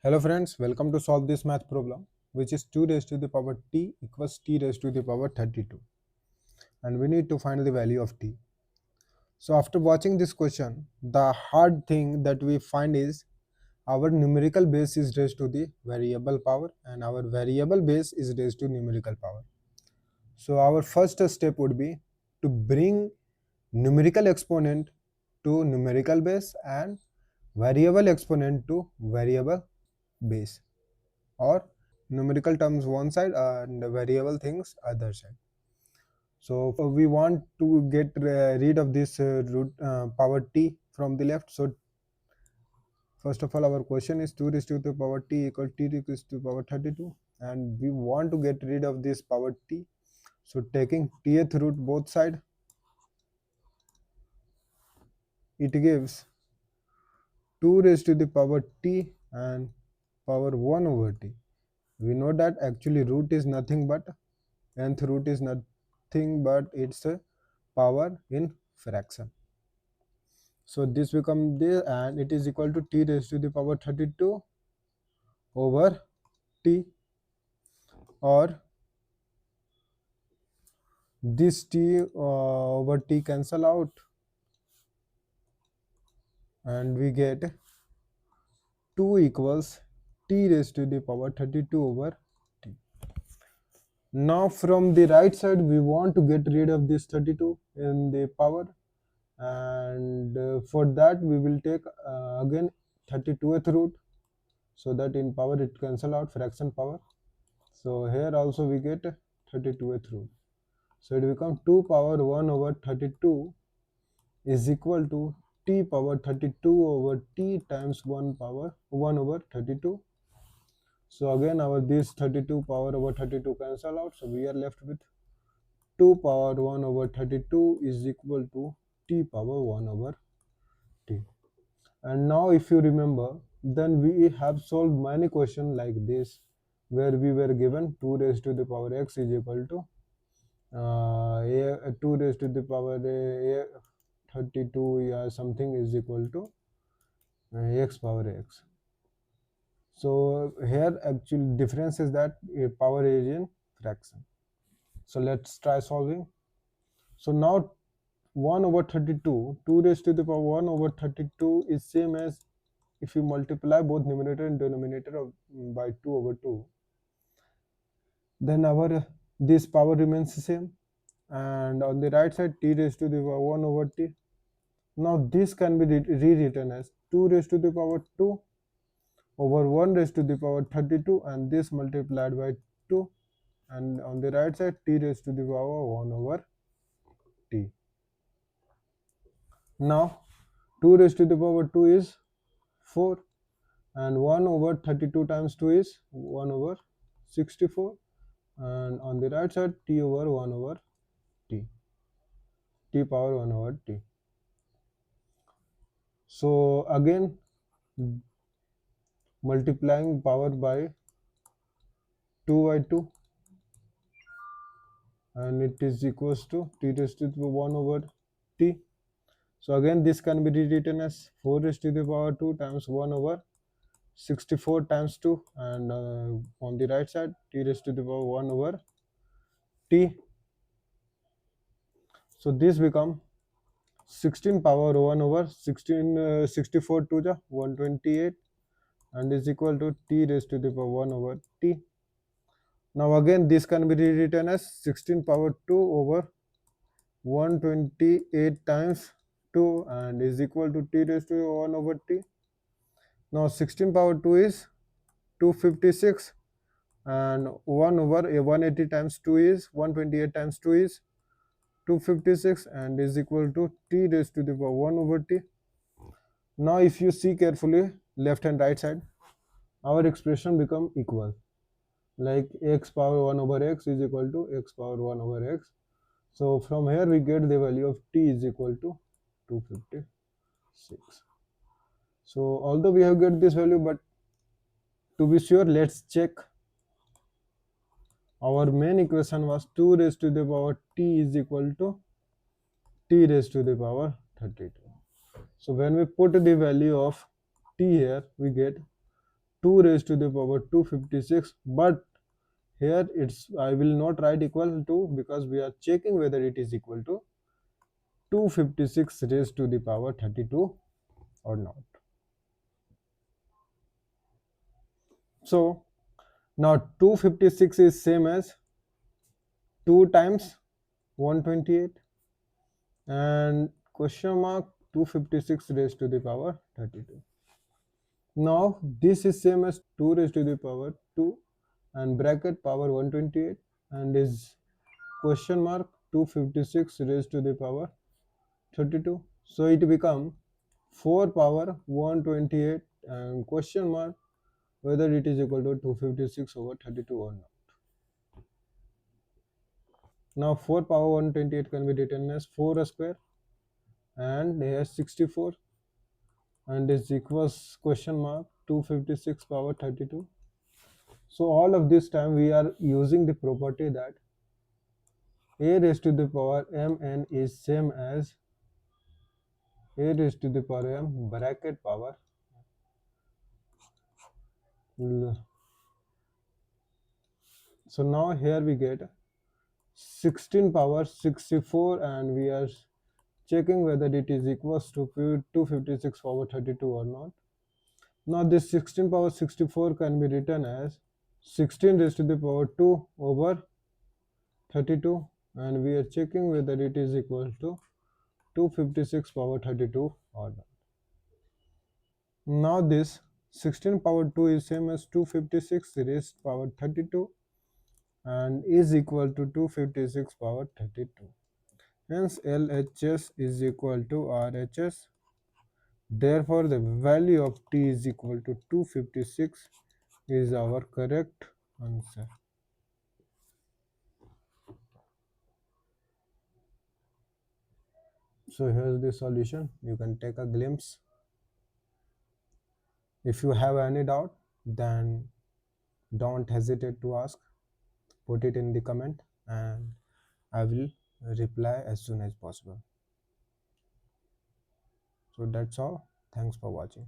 Hello friends, welcome to solve this math problem, which is 2 raised to the power t equals t raised to the power 32, and we need to find the value of t. So after watching this question, the hard thing that we find is our numerical base is raised to the variable power and our variable base is raised to numerical power. So our first step would be to bring numerical exponent to numerical base and variable exponent to variable base, or numerical terms one side and variable things other side. So we want to get rid of this root power t from the left. So first of all, our question is 2 raised to the power t equal t raised to the power 32, and we want to get rid of this power t. So taking tth root both side, it gives 2 raised to the power t and power 1 over t. We know that actually root is nothing but nth root is nothing but it's a power in fraction. So this becomes this, and it is equal to t raised to the power 32 over t, or this t over t cancel out and we get 2 equals t raised to the power 32 over t. Now from the right side we want to get rid of this 32 in the power, and for that we will take again 32th root, so that in power it cancel out fraction power. So here also we get 32th root, so it becomes 2 power 1 over 32 is equal to t power 32 over t times 1 power 1 over 32. So again our this 32 power over 32 cancel out, so we are left with 2 power 1 over 32 is equal to t power 1 over t. And now if you remember, then we have solved many questions like this, where we were given 2 raised to the power x is equal to 2 raised to the power 32 something is equal to x power x. So here actually difference is that power is in fraction. So let's try solving. So now 1 over 32, 2 raised to the power 1 over 32 is same as if you multiply both numerator and denominator by 2 over 2, then our this power remains the same, and on the right side t raised to the power 1 over t. Now this can be rewritten as 2 raised to the power 2 over 1 raised to the power 32, and this multiplied by 2, and on the right side t raised to the power 1 over t. Now 2 raised to the power 2 is 4, and 1 over 32 times 2 is 1 over 64, and on the right side t over 1 over t, t power 1 over t. So again multiplying power by 2 by 2, and it is equals to t raised to the 1 over t. So again this can be rewritten as 4 raised to the power 2 times 1 over 64 times 2, and on the right side t raised to the power 1 over t. So this become 16 power 1 over 16 64 to the 128, and is equal to t raised to the power 1 over t. Now again this can be rewritten as 16 power 2 over 128 times 2, and is equal to t raised to 1 over t. Now 16 power 2 is 256, and 1 over 180 times 2 is 128 times 2 is 256, and is equal to t raised to the power 1 over t. Now if you see carefully left and right side, our expression become equal, like x power 1 over x is equal to x power 1 over x. So from here we get the value of t is equal to 256. So although we have get this value, but to be sure, let's check. Our main equation was 2 raised to the power t is equal to t raised to the power 32. So when we put the value of t here, we get 2 raised to the power 256, but here I will not write equal to because we are checking whether it is equal to 256 raised to the power 32 or not. So now 256 is same as 2 times 128 and question mark 256 raised to the power 32. Now this is same as 2 raised to the power 2 and bracket power 128 and is question mark 256 raised to the power 32. So it become 4 power 128 and question mark whether it is equal to 256 over 32 or not. Now 4 power 128 can be written as 4 square and here 64 and is equals question mark 256 power 32. So all of this time we are using the property that a raised to the power mn is same as a raised to the power m bracket power l. So now here we get 16 power 64 and we are checking whether it is equals to 256 power 32 or not. Now this 16 power 64 can be written as 16 raised to the power 2 over 32 and we are checking whether it is equal to 256 power 32 or not. Now this 16 power 2 is same as 256 raised power 32 and is equal to 256 power 32. Hence LHS is equal to RHS. Therefore the value of t is equal to 256 is our correct answer. So here's the solution. You can take a glimpse. If you have any doubt, then don't hesitate to ask. Put it in the comment and I will reply as soon as possible. So that's all. Thanks for watching.